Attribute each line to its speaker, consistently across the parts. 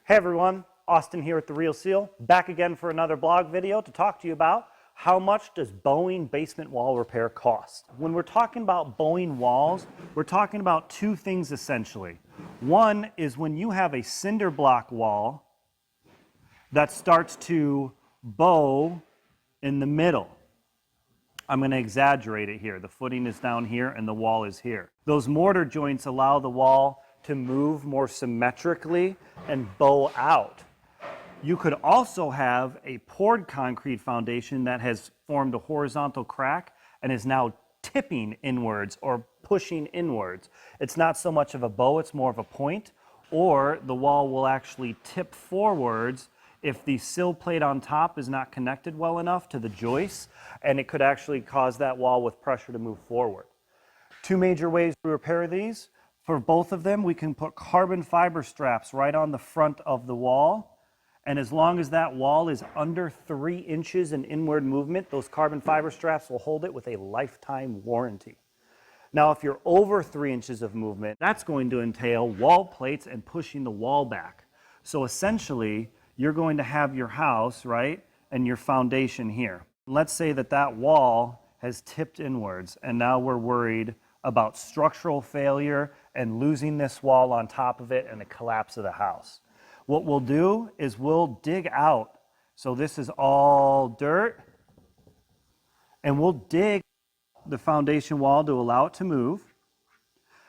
Speaker 1: Hey everyone, Austin here at The Real Seal, back again for another blog video to talk to you about how much does bowing basement wall repair cost. When we're talking about bowing walls, we're talking about two things essentially. One is when you have a cinder block wall that starts to bow in the middle. I'm going to exaggerate it here. The footing is down here and the wall is here. Those mortar joints allow the wall to move more symmetrically and bow out. You could also have a poured concrete foundation that has formed a horizontal crack and is now tipping inwards or pushing inwards. It's not so much of a bow, it's more of a point, or the wall will actually tip forwards if the sill plate on top is not connected well enough to the joists, and it could actually cause that wall with pressure to move forward. Two major ways to repair these. For both of them, we can put carbon fiber straps right on the front of the wall, and as long as that wall is under 3 inches in inward movement, those carbon fiber straps will hold it with a lifetime warranty. Now, if you're over 3 inches of movement, that's going to entail wall plates and pushing the wall back. So essentially, you're going to have your house, right, and your foundation here. Let's say that that wall has tipped inwards, and now we're worried about structural failure and losing this wall on top of it and the collapse of the house. What we'll do is we'll dig out. So this is all dirt, and we'll dig the foundation wall to allow it to move,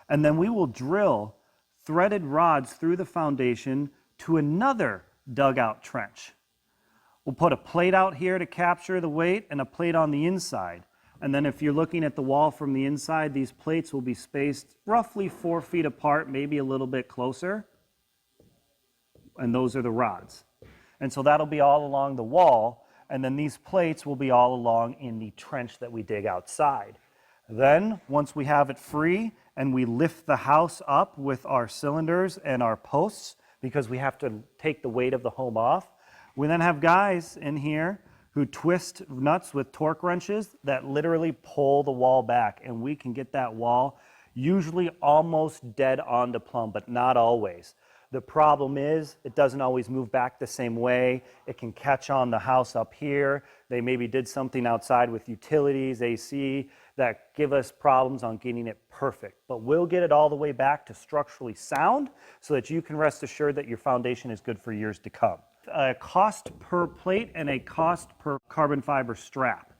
Speaker 1: and then we will drill threaded rods through the foundation to another dugout trench. We'll put a plate out here to capture the weight and a plate on the inside. And then if you're looking at the wall from the inside, these plates will be spaced roughly 4 feet apart, maybe a little bit closer. And those are the rods. And so that'll be all along the wall, and then these plates will be all along in the trench that we dig outside. Then, once we have it free and we lift the house up with our cylinders and our posts, because we have to take the weight of the home off, we then have guys in here who twist nuts with torque wrenches that literally pull the wall back, and we can get that wall usually almost dead on to plumb, but not always. The problem is it doesn't always move back the same way. It can catch on the house up here. They maybe did something outside with utilities, AC, that give us problems on getting it perfect. But we'll get it all the way back to structurally sound so that you can rest assured that your foundation is good for years to come. A cost per plate and a cost per carbon fiber strap.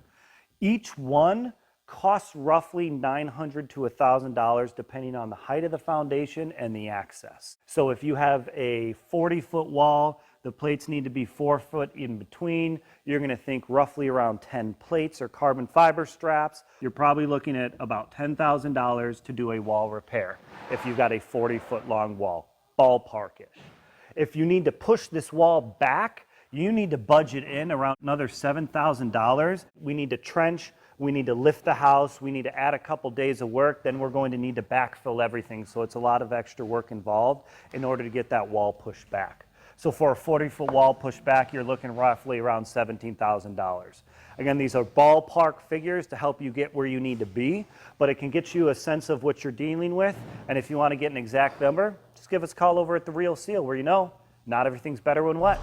Speaker 1: Each one costs roughly $900 to $1,000 depending on the height of the foundation and the access. So if you have a 40-foot wall, the plates need to be 4 foot in between. You're going to think roughly around 10 plates or carbon fiber straps. You're probably looking at about $10,000 to do a wall repair if you've got a 40-foot long wall, ballpark-ish. If you need to push this wall back, you need to budget in around another $7,000. We need to trench, we need to lift the house, we need to add a couple days of work, then we're going to need to backfill everything. So it's a lot of extra work involved in order to get that wall pushed back. So for a 40-foot wall pushed back, you're looking roughly around $17,000. Again, these are ballpark figures to help you get where you need to be, but it can get you a sense of what you're dealing with. And if you want to get an exact number, just give us a call over at The Real Seal, where you know not everything's better when wet.